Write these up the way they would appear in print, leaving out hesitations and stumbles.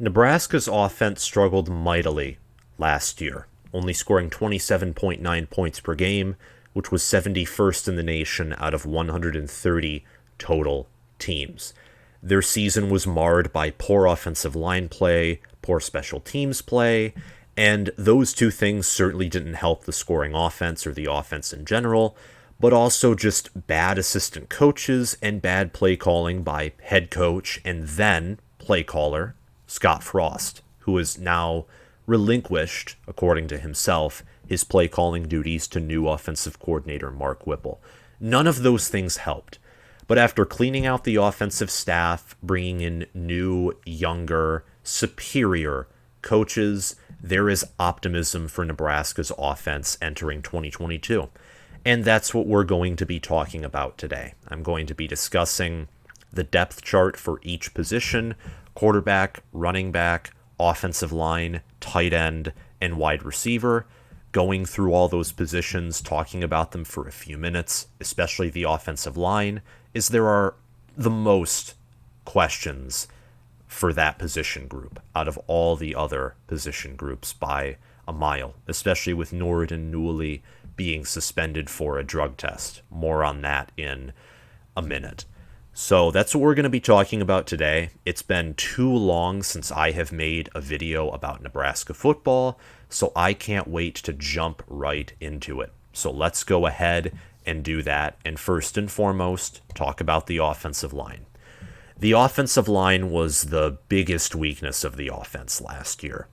Nebraska's offense struggled mightily last year, only scoring 27.9 points per game, which was 71st in the nation out of 130 total teams. Their season was marred by poor offensive line play, poor special teams play, and those two things certainly didn't help the scoring offense or the offense in general, but also just bad assistant coaches and bad play calling by head coach and then play caller Scott Frost, who is now relinquished, according to himself, his play calling duties to new offensive coordinator Mark Whipple. None of those things helped. But after cleaning out the offensive staff, bringing in new, younger, superior coaches, there is optimism for Nebraska's offense entering 2022. And that's what we're going to be talking about today. I'm going to be discussing the depth chart for each position: quarterback, running back, offensive line, tight end, and wide receiver. Going through all those positions, talking about them for a few minutes, especially the offensive line, is there are the most questions for that position group out of all the other position groups by a mile, especially with Norridon Newley being suspended for a drug test. More on that in a minute. So that's what we're going to be talking about today. It's been too long since I have made a video about Nebraska football, so I can't wait to jump right into it. So let's go ahead and do that. And first and foremost, talk about the offensive line. The offensive line was the biggest weakness of the offense last year.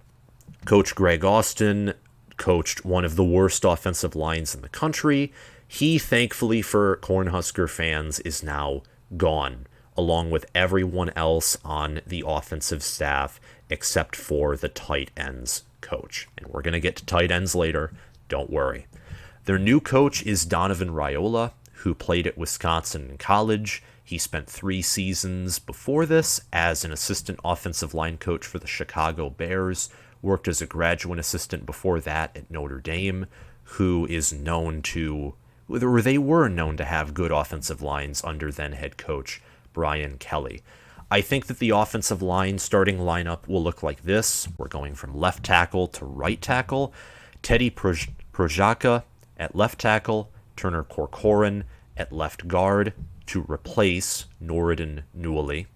Coach Greg Austin coached one of the worst offensive lines in the country. He, thankfully for Cornhusker fans, is now gone, along with everyone else on the offensive staff except for the tight ends coach. And we're going to get to tight ends later, don't worry. Their new coach is Donovan Raiola, who played at Wisconsin in college. He spent 3 seasons before this as an assistant offensive line coach for the Chicago Bears, worked as a graduate assistant before that at Notre Dame, who is known to, or they were known to have good offensive lines under then head coach Brian Kelly. I think that the offensive line starting lineup will look like this. We're going from left tackle to right tackle. Teddy Projaka at left tackle, Turner Corcoran at left guard to replace Norridon Newley,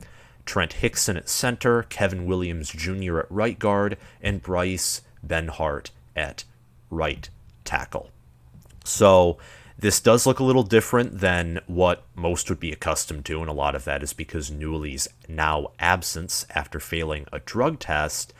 Trent Hickson at center, Kevin Williams Jr. at right guard, and Bryce Benhart at right tackle. So this does look a little different than what most would be accustomed to, and a lot of that is because Newley's now absence after failing a drug test.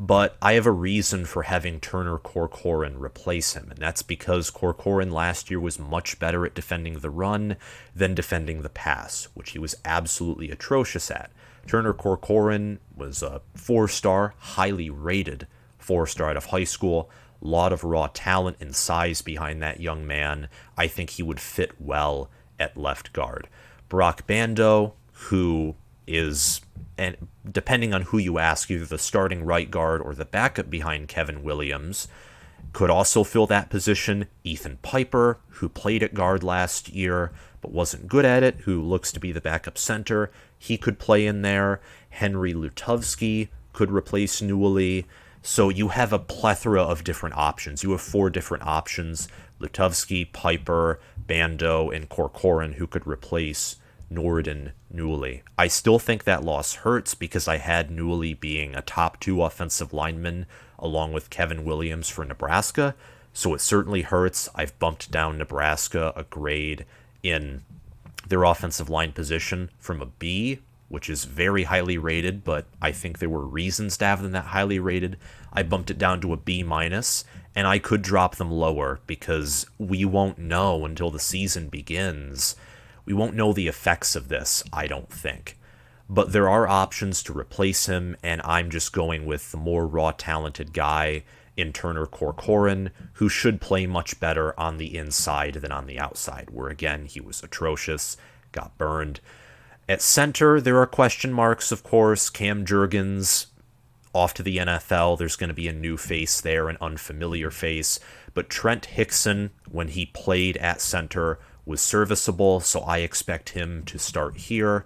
But I have a reason for having Turner Corcoran replace him, and that's because Corcoran last year was much better at defending the run than defending the pass, which he was absolutely atrocious at. Turner Corcoran was a 4-star, highly rated 4-star out of high school. A lot of raw talent and size behind that young man. I think he would fit well at left guard. Brock Bando, who is, and depending on who you ask, either the starting right guard or the backup behind Kevin Williams, could also fill that position. Ethan Piper, who played at guard last year but wasn't good at it, who looks to be the backup center, he could play in there. Henry Lutovsky could replace Newley. So you have a plethora of different options. You have 4 different options: Lutovsky, Piper, Bando, and Corcoran, who could replace Norridon Newley. I still think that loss hurts because I had Newley being a top 2 offensive lineman along with Kevin Williams for Nebraska, so it certainly hurts. I've bumped down Nebraska a grade in their offensive line position from a B, which is very highly rated, but I think there were reasons to have them that highly rated. I bumped it down to a B-, and I could drop them lower because we won't know until the season begins. We won't know the effects of this, I don't think. But there are options to replace him, and I'm just going with the more raw talented guy in Turner Corcoran, who should play much better on the inside than on the outside, where again, he was atrocious, got burned. At center, there are question marks, of course. Cam Jurgens, off to the NFL. There's going to be a new face there, an unfamiliar face. But Trent Hickson, when he played at center, was serviceable, so I expect him to start here.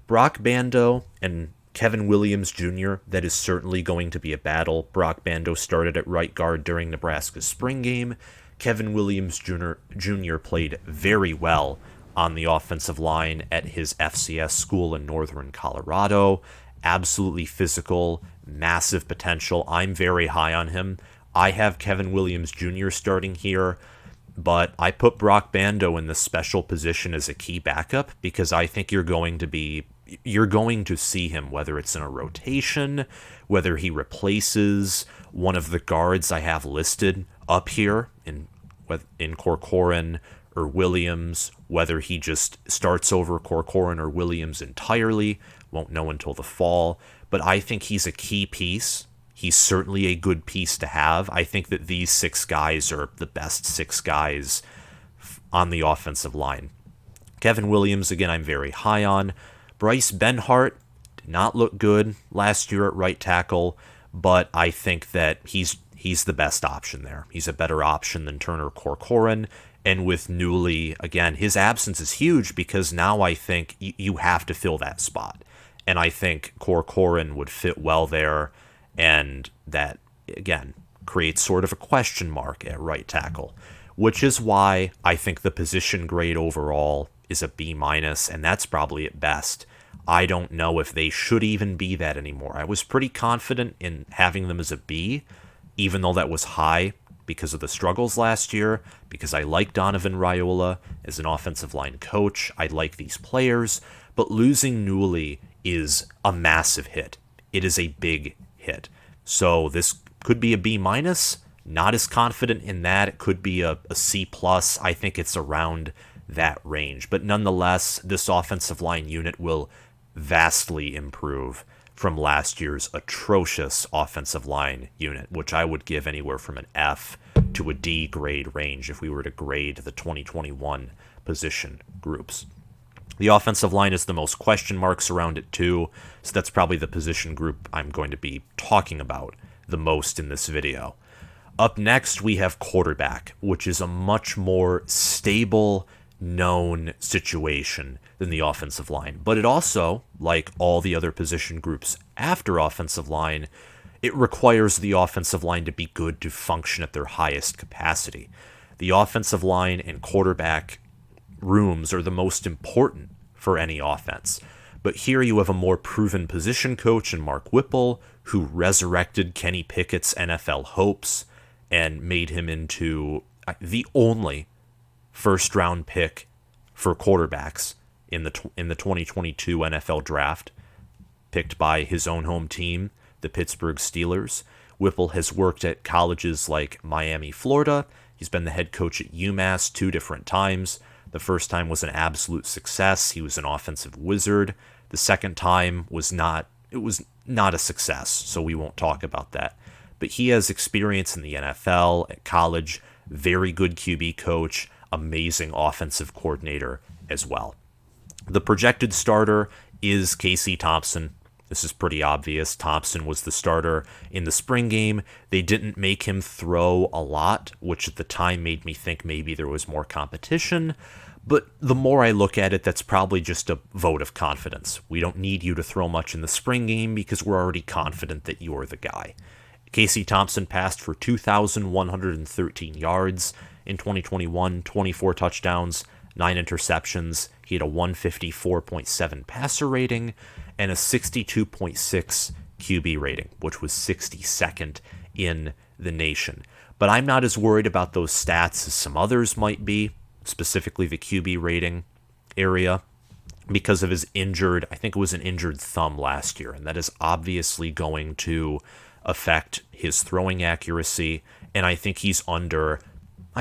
Brock Bando, and Kevin Williams Jr., that is certainly going to be a battle. Brock Bando started at right guard during Nebraska's spring game. Kevin Williams Jr. played very well on the offensive line at his FCS school in northern Colorado. Absolutely physical, massive potential. I'm very high on him. I have Kevin Williams Jr. starting here, but I put Brock Bando in the special position as a key backup because I think you're going to see him, whether it's in a rotation, whether he replaces one of the guards I have listed up here in Corcoran or Williams, whether he just starts over Corcoran or Williams entirely. Won't know until the fall, but I think he's a key piece. He's certainly a good piece to have. I think that these 6 guys are the best 6 guys on the offensive line. Kevin Williams, again, I'm very high on. Bryce Benhart did not look good last year at right tackle, but I think that he's the best option there. He's a better option than Turner Corcoran. And with Newley, again, his absence is huge because now I think you have to fill that spot. And I think Corcoran would fit well there. And that, again, creates sort of a question mark at right tackle, which is why I think the position grade overall is a B-, and that's probably at best. I don't know if they should even be that anymore. I was pretty confident in having them as a B, even though that was high because of the struggles last year, because I like Donovan Raiola as an offensive line coach. I like these players, but losing Newley is a massive hit. It is a big hit. So this could be a B-, not as confident in that. It could be a C+. I think it's around that range. But nonetheless, this offensive line unit will vastly improve from last year's atrocious offensive line unit, which I would give anywhere from an F to a D grade range if we were to grade the 2021 position groups. The offensive line is the most question marks around it too, so that's probably the position group I'm going to be talking about the most in this video. Up next, we have quarterback, which is a much more stable, known situation than the offensive line. But it also, like all the other position groups after offensive line, it requires the offensive line to be good to function at their highest capacity. The offensive line and quarterback rooms are the most important for any offense. But here you have a more proven position coach in Mark Whipple, who resurrected Kenny Pickett's NFL hopes and made him into the only first-round pick for quarterbacks in the 2022 NFL draft, picked by his own home team, the Pittsburgh Steelers. Whipple has worked at colleges like Miami, Florida. He's been the head coach at UMass 2 different times. The first time was an absolute success. He was an offensive wizard. The second time was not a success, so we won't talk about that. But he has experience in the NFL, at college, very good QB coach, amazing offensive coordinator as well. The projected starter is Casey Thompson. This is pretty obvious. Thompson was the starter in the spring game. They didn't make him throw a lot, which at the time made me think maybe there was more competition. But the more I look at it, that's probably just a vote of confidence. We don't need you to throw much in the spring game because we're already confident that you're the guy. Casey Thompson passed for 2,113 yards in 2021, 24 touchdowns, 9 interceptions. He had a 154.7 passer rating and a 62.6 QB rating, which was 62nd in the nation. But I'm not as worried about those stats as some others might be, specifically the QB rating area, because of his injured, I think it was an injured thumb last year, and that is obviously going to affect his throwing accuracy, and I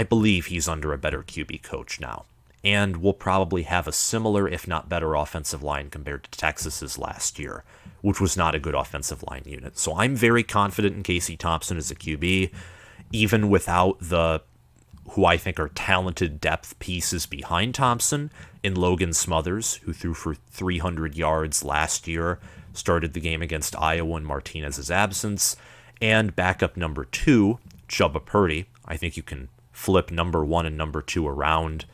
believe he's under a better QB coach now, and will probably have a similar, if not better, offensive line compared to Texas's last year, which was not a good offensive line unit. So I'm very confident in Casey Thompson as a QB, even without the who I think are talented depth pieces behind Thompson in Logan Smothers, who threw for 300 yards last year, started the game against Iowa in Martinez's absence, and backup number 2, Chubba Purdy. I think you can flip number 1 and number 2 around.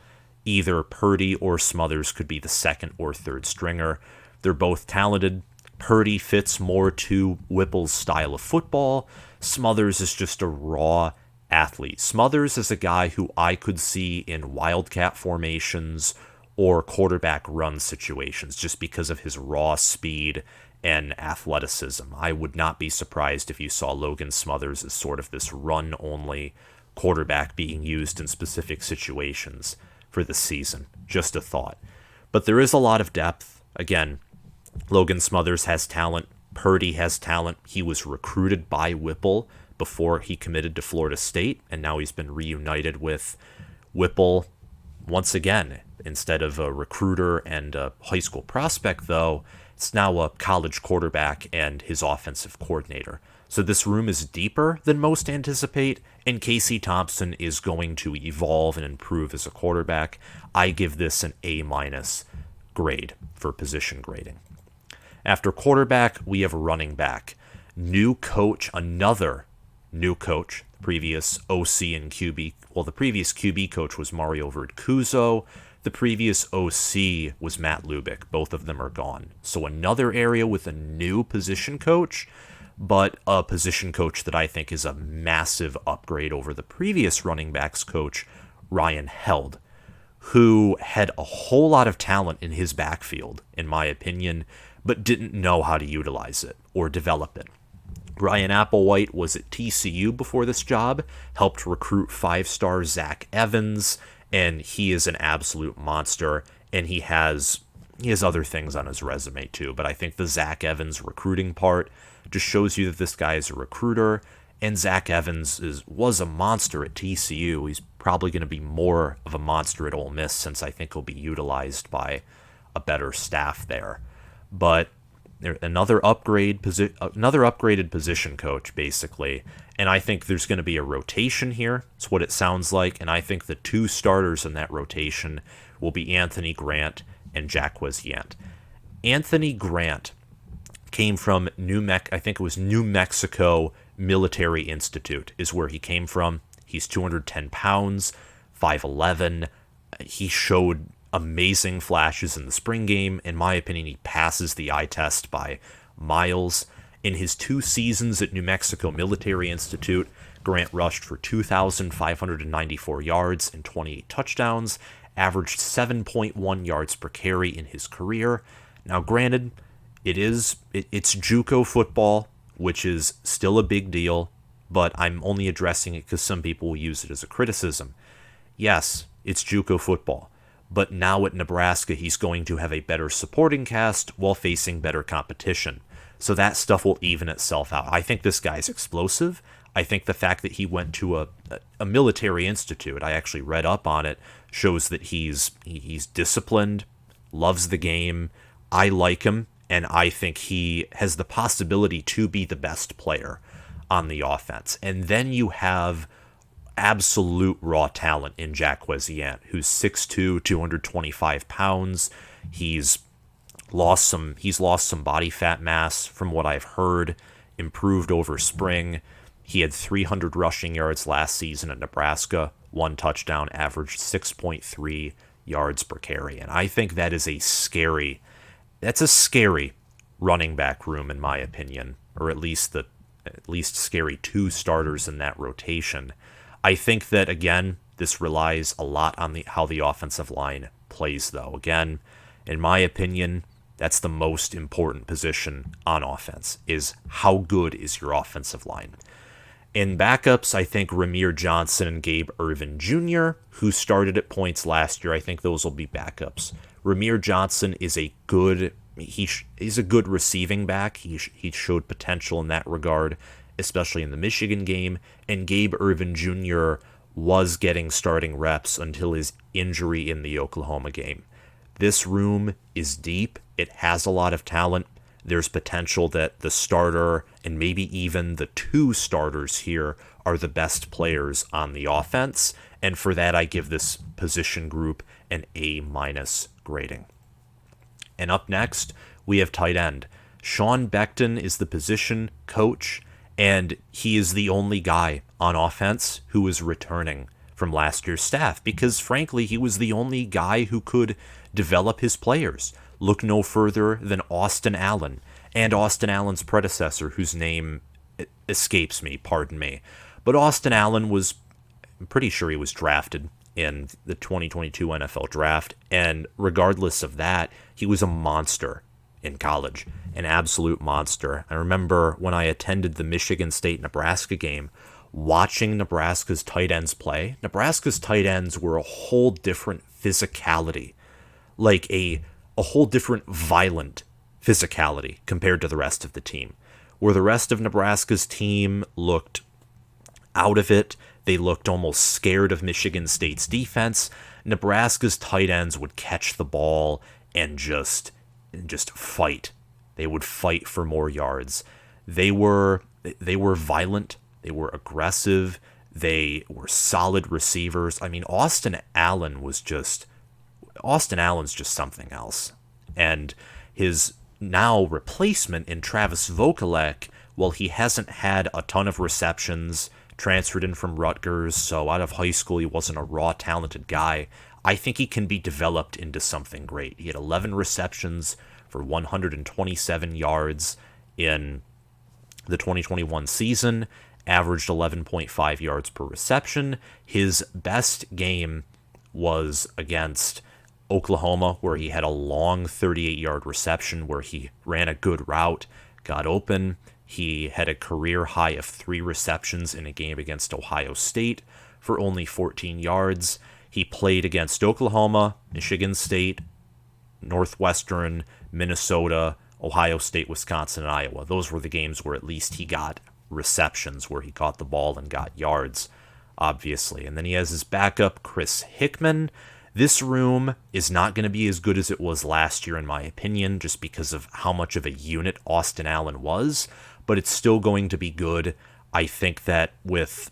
Either Purdy or Smothers could be the second or third stringer. They're both talented, Purdy fits more to Whipple's style of football. Smothers is just a raw athlete. Smothers is a guy who I could see in wildcat formations or quarterback run situations just because of his raw speed and athleticism. I would not be surprised if you saw Logan Smothers as sort of this run-only quarterback being used in specific situations for the season. Just a thought. But there is a lot of depth. Again, Logan Smothers has talent. Purdy has talent. He was recruited by Whipple before he committed to Florida State, and now he's been reunited with Whipple once again. Instead of a recruiter and a high school prospect, though, it's now a college quarterback and his offensive coordinator. So this room is deeper than most anticipate, and Casey Thompson is going to evolve and improve as a quarterback. I give this an A- grade for position grading. After quarterback, we have running back. New coach, another new coach. Previous OC and QB. Well, the previous QB coach was Mario Verduzco. The previous OC was Matt Lubick. Both of them are gone. So another area with a new position coach, but a position coach that I think is a massive upgrade over the previous running backs coach, Ryan Held, who had a whole lot of talent in his backfield, in my opinion, but didn't know how to utilize it or develop it. Bryan Applewhite was at TCU before this job, helped recruit 5-star Zach Evans, and he is an absolute monster, and he has other things on his resume too, but I think the Zach Evans recruiting part just shows you that this guy is a recruiter, and Zach Evans was a monster at TCU. He's probably going to be more of a monster at Ole Miss since I think he'll be utilized by a better staff there. But another upgraded position coach, basically. And I think there's going to be a rotation here. It's what it sounds like. And I think the two starters in that rotation will be Anthony Grant and Jaquez Yant. Anthony Grant came from New Mexico Military Institute is where he came from. He's 210 pounds, 5'11". He showed amazing flashes in the spring game. In my opinion, he passes the eye test by miles. In his 2 seasons at New Mexico Military Institute, Grant rushed for 2,594 yards and 28 touchdowns, averaged 7.1 yards per carry in his career. Now, granted, it's JUCO football, which is still a big deal, but I'm only addressing it because some people will use it as a criticism. Yes, it's JUCO football. But now at Nebraska, he's going to have a better supporting cast while facing better competition. So that stuff will even itself out. I think this guy's explosive. I think the fact that he went to a military institute, I actually read up on it, shows that he's disciplined, loves the game. I like him, and I think he has the possibility to be the best player on the offense. And then you have absolute raw talent in Jaquez Yant, who's 6'2", 225 pounds. He's lost some body fat mass from what I've heard, improved over spring. He had 300 rushing yards last season at Nebraska, 1 touchdown, averaged 6.3 yards per carry. And I think that is a scary running back room in my opinion, or at least scary 2 starters in that rotation. I think that, again, this relies a lot on how the offensive line plays, though. Again, in my opinion, that's the most important position on offense, is how good is your offensive line. In backups, I think Ramir Johnson and Gabe Ervin Jr., who started at points last year, I think those will be backups. Ramir Johnson is he's a good receiving back. He showed potential in that regard, especially in the Michigan game, and Gabe Ervin Jr. was getting starting reps until his injury in the Oklahoma game. This room is deep. It has a lot of talent. There's potential that the starter and maybe even the 2 starters here are the best players on the offense, and for that I give this position group an A- grading. And up next, we have tight end. Sean Beckton is the position coach, and he is the only guy on offense who is returning from last year's staff because, frankly, he was the only guy who could develop his players. Look no further than Austin Allen. and Austin Allen's predecessor, whose name escapes me, pardon me. But Austin Allen was, I'm pretty sure he was drafted in the 2022 NFL draft, and regardless of that, he was a monster in college, an absolute monster. I remember when I attended the Michigan State-Nebraska game, watching Nebraska's tight ends play. Nebraska's tight ends were a whole different physicality, like a whole different violent physicality compared to the rest of the team. Where the rest of Nebraska's team looked out of it, they looked almost scared of Michigan State's defense. Nebraska's tight ends would catch the ball and just fight. They would fight for more yards. They were violent. They were aggressive. They were solid receivers. I mean, Austin Allen's just something else. And his now replacement in Travis Vokalek, well, he hasn't had a ton of receptions, transferred in from Rutgers, so out of high school he wasn't a raw talented guy. I think he can be developed into something great. He had 11 receptions for 127 yards in the 2021 season, averaged 11.5 yards per reception. His best game was against Oklahoma, where he had a long 38-yard reception where he ran a good route, got open. He had a career high of 3 receptions in a game against Ohio State for only 14 yards. He played against Oklahoma, Michigan State, Northwestern, Minnesota, Ohio State, Wisconsin, and Iowa. Those were the games where at least he got receptions, where he caught the ball and got yards, obviously. And then he has his backup, Chris Hickman. This room is not going to be as good as it was last year, in my opinion, just because of how much of a unit Austin Allen was, but it's still going to be good. I think that with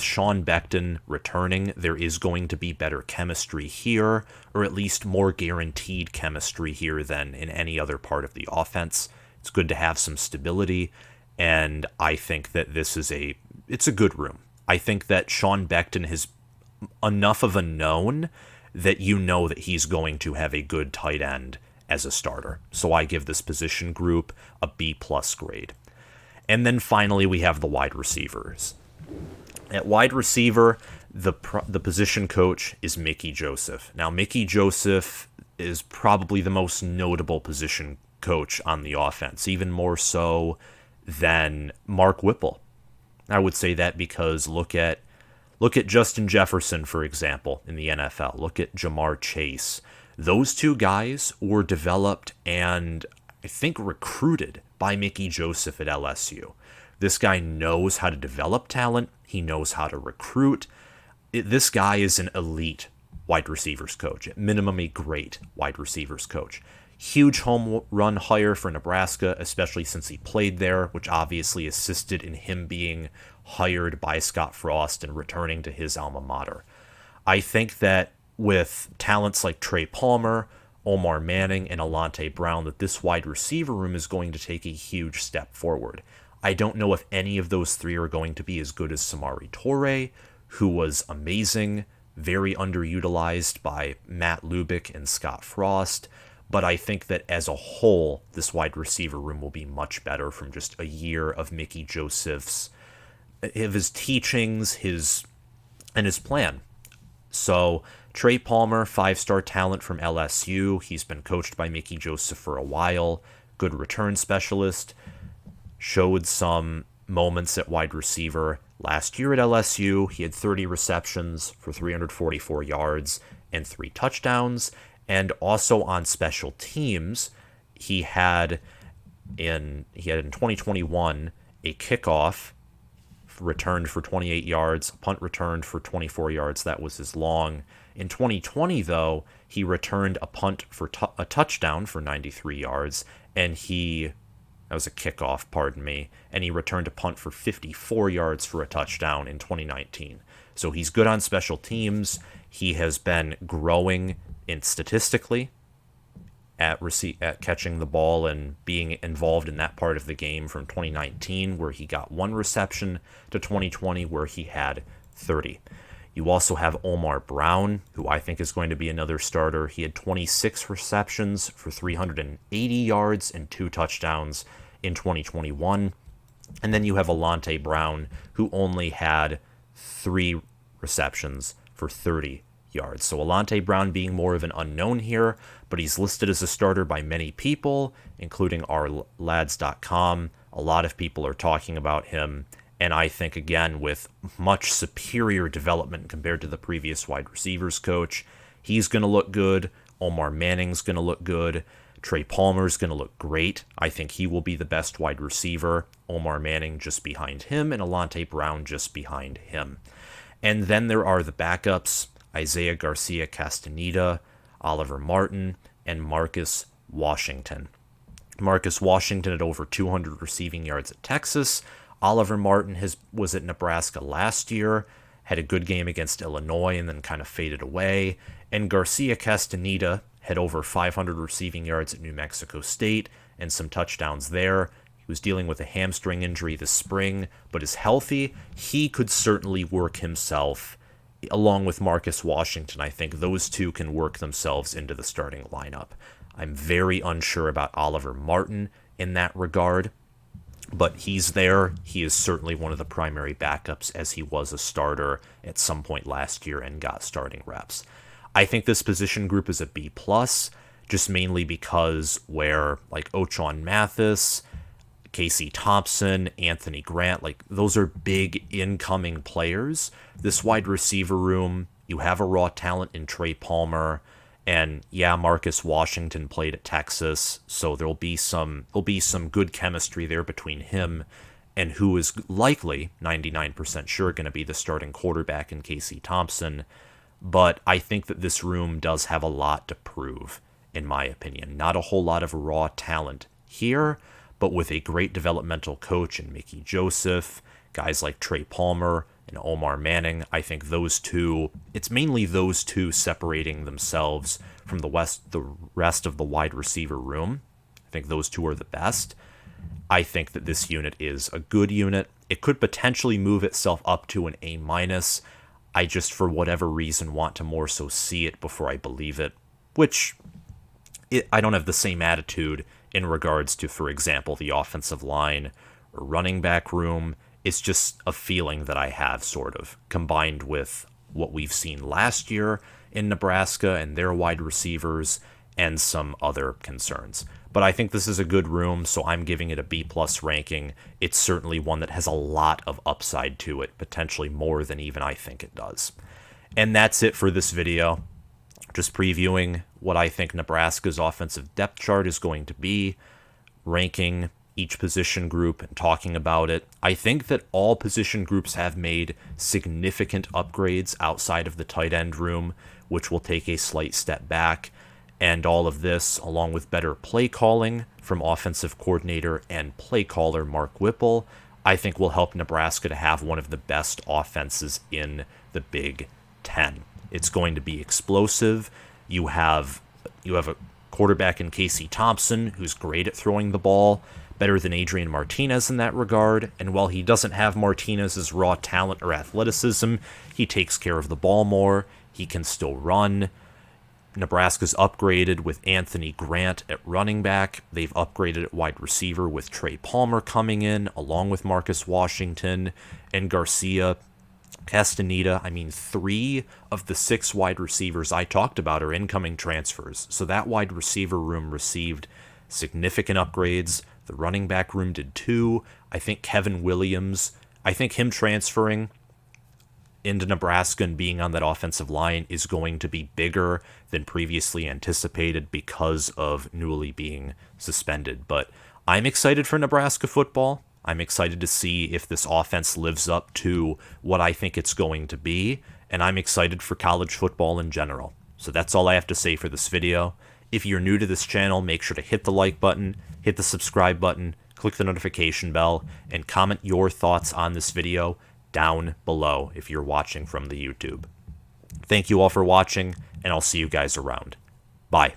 Sean Becton returning, there is going to be better chemistry here, or at least more guaranteed chemistry here than in any other part of the offense. It's good to have some stability, and I think that it's a good room. I think that Sean Becton has enough of a known that you know that he's going to have a good tight end as a starter. So I give this position group a B+ grade. And then finally we have the wide receivers. At wide receiver, the position coach is Mickey Joseph. Now, Mickey Joseph is probably the most notable position coach on the offense, even more so than Mark Whipple. I would say that because look at Justin Jefferson, for example, in the NFL. Look at Jamar Chase. Those two guys were developed and I think recruited by Mickey Joseph at LSU. This guy knows how to develop talent. He knows how to recruit. This guy is an elite wide receivers coach, at minimum a great wide receivers coach. Huge home run hire for Nebraska, especially since he played there, which obviously assisted in him being hired by Scott Frost and returning to his alma mater. I think that with talents like Trey Palmer, Omar Manning, and Alante Brown, that this wide receiver room is going to take a huge step forward. I don't know if any of those three are going to be as good as Samori Toure, who was amazing, very underutilized by Matt Lubick and Scott Frost, but I think that as a whole, this wide receiver room will be much better from just a year of Mickey Joseph's, of his teachings, his plan. So Trey Palmer, 5-star talent from LSU. He's been coached by Mickey Joseph for a while. Good return specialist. Showed some moments at wide receiver last year at LSU. He had 30 receptions for 344 yards and 3 touchdowns. And also on special teams, he had in 2021 a kickoff returned for 28 yards, a punt returned for 24 yards. That was his long. In 2020, though, he returned a punt for a touchdown for 93 yards, and that was a kickoff, pardon me, and he returned a punt for 54 yards for a touchdown in 2019. So he's good on special teams. He has been growing statistically at catching the ball and being involved in that part of the game from 2019, where he got 1 reception, to 2020, where he had 30. You also have Omar Brown, who I think is going to be another starter. He had 26 receptions for 380 yards and 2 touchdowns in 2021. And then you have Alante Brown, who only had 3 receptions for 30 yards. So Alante Brown being more of an unknown here, but he's listed as a starter by many people, including our lads.com. A lot of people are talking about him. And I think, again, with much superior development compared to the previous wide receivers coach, he's going to look good. Omar Manning's going to look good. Trey Palmer's going to look great. I think he will be the best wide receiver. Omar Manning just behind him, and Alante Brown just behind him. And then there are the backups, Isaiah Garcia Castaneda, Oliver Martin, and Marcus Washington. Marcus Washington at over 200 receiving yards at Texas. Oliver Martin was at Nebraska last year, had a good game against Illinois, and then kind of faded away. And Garcia Castaneda had over 500 receiving yards at New Mexico State and some touchdowns there. He was dealing with a hamstring injury this spring, but is healthy. He could certainly work himself, along with Marcus Washington. I think those two can work themselves into the starting lineup. I'm very unsure about Oliver Martin in that regard, but he's there. He is certainly one of the primary backups, as he was a starter at some point last year and got starting reps. I think this position group is a B+, just mainly because where like Ochaun Mathis, Casey Thompson, Anthony Grant, like those are big incoming players. This wide receiver room, you have a raw talent in Trey Palmer, and yeah, Marcus Washington played at Texas, so there'll be some good chemistry there between him and who is likely 99% sure going to be the starting quarterback in Casey Thompson. But I think that this room does have a lot to prove, in my opinion. Not a whole lot of raw talent here, but with a great developmental coach in Mickey Joseph, guys like Trey Palmer and Omar Manning, I think those two, it's mainly those two separating themselves from the rest of the wide receiver room. I think those two are the best. I think that this unit is a good unit. It could potentially move itself up to an A-. I just, for whatever reason, want to more so see it before I believe it, which I don't have the same attitude in regards to, for example, the offensive line or running back room. It's just a feeling that I have, sort of, combined with what we've seen last year in Nebraska and their wide receivers and some other concerns. But I think this is a good room, so I'm giving it a B+ ranking. It's certainly one that has a lot of upside to it, potentially more than even I think it does. And that's it for this video. Just previewing what I think Nebraska's offensive depth chart is going to be, ranking each position group and talking about it. I think that all position groups have made significant upgrades outside of the tight end room, which will take a slight step back. And all of this, along with better play calling from offensive coordinator and play caller Mark Whipple, I think will help Nebraska to have one of the best offenses in the Big Ten. It's going to be explosive. You have a quarterback in Casey Thompson who's great at throwing the ball, better than Adrian Martinez in that regard. And while he doesn't have Martinez's raw talent or athleticism, he takes care of the ball more. He can still run. Nebraska's upgraded with Anthony Grant at running back. They've upgraded at wide receiver with Trey Palmer coming in, along with Marcus Washington and Garcia Castaneda. I mean, 3 of the 6 wide receivers I talked about are incoming transfers. So that wide receiver room received significant upgrades. The running back room did too. I think Kevin Williams, I think him transferring into Nebraska and being on that offensive line is going to be bigger than previously anticipated because of Newell being suspended. But I'm excited for Nebraska football. I'm excited to see if this offense lives up to what I think it's going to be, and I'm excited for college football in general. So that's all I have to say for this video. If you're new to this channel, make sure to hit the like button, hit the subscribe button, click the notification bell, and comment your thoughts on this video down below if you're watching from the YouTube. Thank you all for watching, and I'll see you guys around. Bye.